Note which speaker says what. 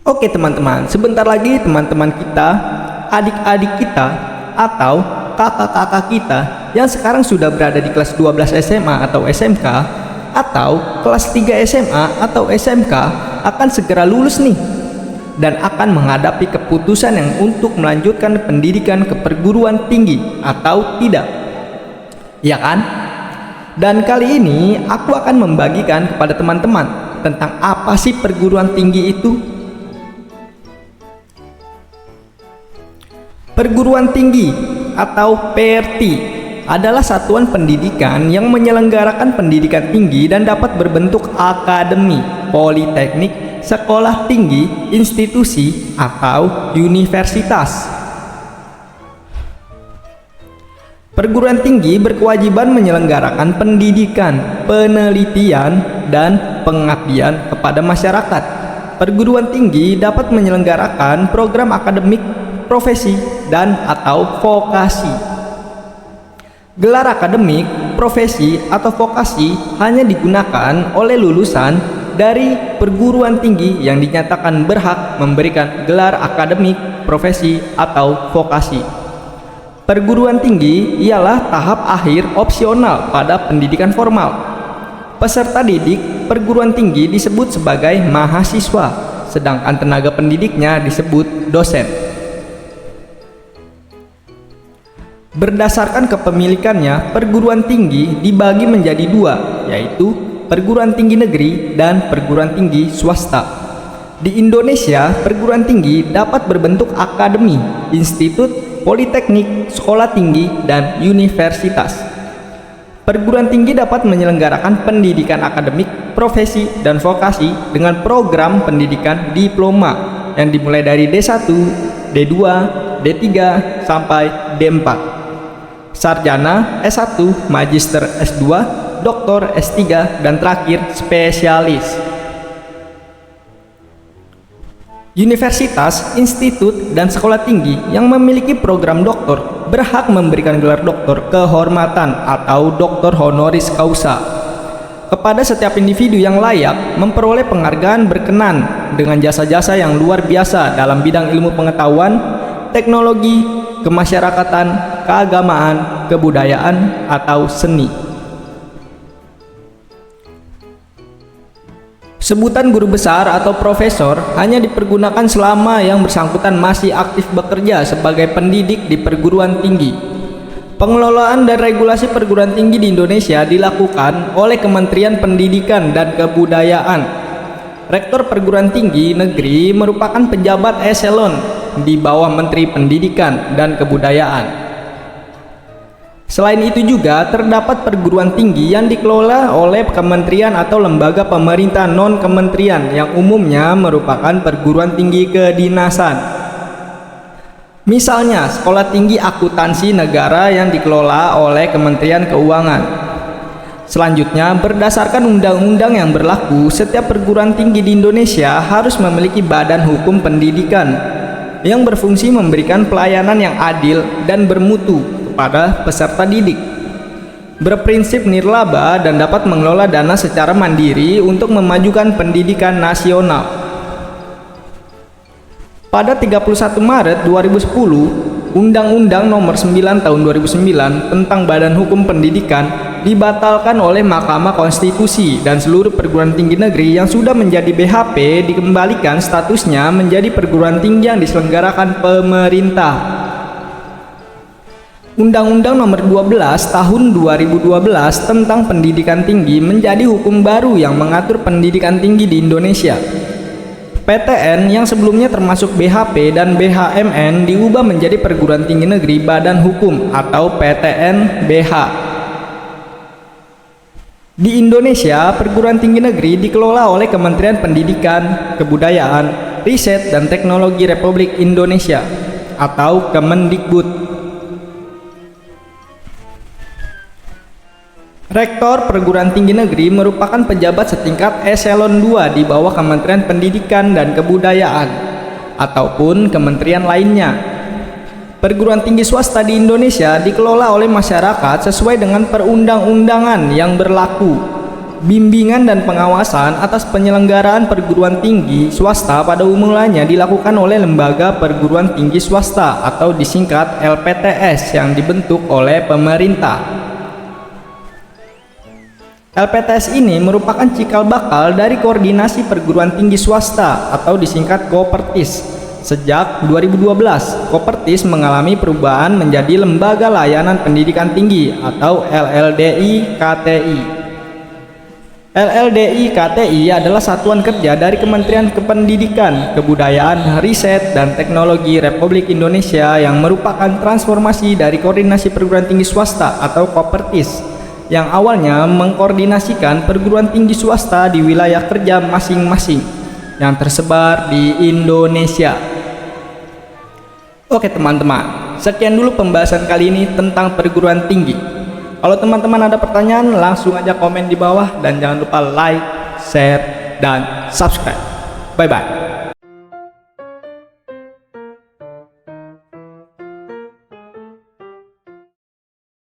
Speaker 1: Oke teman-teman, sebentar lagi teman-teman kita, adik-adik kita, atau kakak-kakak kita yang sekarang sudah berada di kelas 12 SMA atau SMK, atau kelas 3 SMA atau SMK akan segera lulus nih, dan akan menghadapi keputusan yang untuk melanjutkan pendidikan ke perguruan tinggi atau tidak. Ya kan? Dan kali ini aku akan membagikan kepada teman-teman tentang apa sih perguruan tinggi itu. Perguruan tinggi atau PRT adalah satuan pendidikan yang menyelenggarakan pendidikan tinggi dan dapat berbentuk akademi, politeknik, sekolah tinggi, institusi, atau universitas. Perguruan tinggi berkewajiban menyelenggarakan pendidikan, penelitian, dan pengabdian kepada masyarakat. Perguruan tinggi dapat menyelenggarakan program akademik, profesi, dan atau vokasi. Gelar akademik, profesi, atau vokasi hanya digunakan oleh lulusan dari perguruan tinggi yang dinyatakan berhak memberikan gelar akademik, profesi, atau vokasi. Perguruan tinggi ialah tahap akhir opsional pada pendidikan formal. Peserta didik perguruan tinggi disebut sebagai mahasiswa, sedangkan tenaga pendidiknya disebut dosen. Berdasarkan kepemilikannya, perguruan tinggi dibagi menjadi dua, yaitu perguruan tinggi negeri dan perguruan tinggi swasta. Di Indonesia, perguruan tinggi dapat berbentuk akademi, institut, politeknik, sekolah tinggi, dan universitas. Perguruan tinggi dapat menyelenggarakan pendidikan akademik, profesi, dan vokasi dengan program pendidikan diploma yang dimulai dari D1, D2, D3, sampai D4. Sarjana, S1, Magister S2, Doktor S3, dan terakhir spesialis. Universitas, institut, dan sekolah tinggi yang memiliki program doktor berhak memberikan gelar doktor kehormatan atau doktor honoris causa kepada setiap individu yang layak memperoleh penghargaan berkenan dengan jasa-jasa yang luar biasa dalam bidang ilmu pengetahuan, teknologi, kemasyarakatan, keagamaan, kebudayaan, atau seni. Sebutan guru besar atau profesor hanya dipergunakan selama yang bersangkutan masih aktif bekerja sebagai pendidik di perguruan tinggi. Pengelolaan dan regulasi perguruan tinggi di Indonesia dilakukan oleh Kementerian Pendidikan dan Kebudayaan. Rektor perguruan tinggi negeri merupakan pejabat eselon di bawah Menteri Pendidikan dan Kebudayaan. Selain itu juga terdapat perguruan tinggi yang dikelola oleh kementerian atau lembaga pemerintah non-kementerian yang umumnya merupakan perguruan tinggi kedinasan. Misalnya, Sekolah Tinggi Akuntansi Negara yang dikelola oleh Kementerian Keuangan. Selanjutnya, berdasarkan undang-undang yang berlaku, setiap perguruan tinggi di Indonesia harus memiliki badan hukum pendidikan yang berfungsi memberikan pelayanan yang adil dan bermutu kepada peserta didik, berprinsip nirlaba, dan dapat mengelola dana secara mandiri untuk memajukan pendidikan nasional. Pada 31 Maret 2010, Undang-Undang Nomor 9 Tahun 2009 tentang Badan Hukum Pendidikan dibatalkan oleh Mahkamah Konstitusi dan seluruh perguruan tinggi negeri yang sudah menjadi BHP dikembalikan statusnya menjadi perguruan tinggi yang diselenggarakan pemerintah. Undang-Undang Nomor 12 Tahun 2012 tentang Pendidikan Tinggi menjadi hukum baru yang mengatur pendidikan tinggi di Indonesia. PTN yang sebelumnya termasuk BHP dan BHMN diubah menjadi Perguruan Tinggi Negeri Badan Hukum atau PTN BH. Di Indonesia, perguruan tinggi negeri dikelola oleh Kementerian Pendidikan, Kebudayaan, Riset, dan Teknologi Republik Indonesia atau Kemendikbud. Rektor perguruan tinggi negeri merupakan pejabat setingkat eselon 2 di bawah Kementerian Pendidikan dan Kebudayaan ataupun kementerian lainnya. Perguruan tinggi swasta di Indonesia dikelola oleh masyarakat sesuai dengan perundang-undangan yang berlaku. Bimbingan dan pengawasan atas penyelenggaraan perguruan tinggi swasta pada umumnya dilakukan oleh lembaga perguruan tinggi swasta atau disingkat LPTS yang dibentuk oleh pemerintah. LPTS ini merupakan cikal bakal dari koordinasi perguruan tinggi swasta atau disingkat Kopertis. Sejak 2012, Kopertis mengalami perubahan menjadi Lembaga Layanan Pendidikan Tinggi atau LLDI KTI. LLDI KTI adalah satuan kerja dari Kementerian Kependidikan, Kebudayaan, Riset, dan Teknologi Republik Indonesia yang merupakan transformasi dari koordinasi perguruan tinggi swasta atau Kopertis yang awalnya mengkoordinasikan perguruan tinggi swasta di wilayah kerja masing-masing yang tersebar di Indonesia. Oke teman-teman, sekian dulu pembahasan kali ini tentang perguruan tinggi. Kalau teman-teman ada pertanyaan, langsung aja komen di bawah dan jangan lupa like, share, dan subscribe. Bye-bye.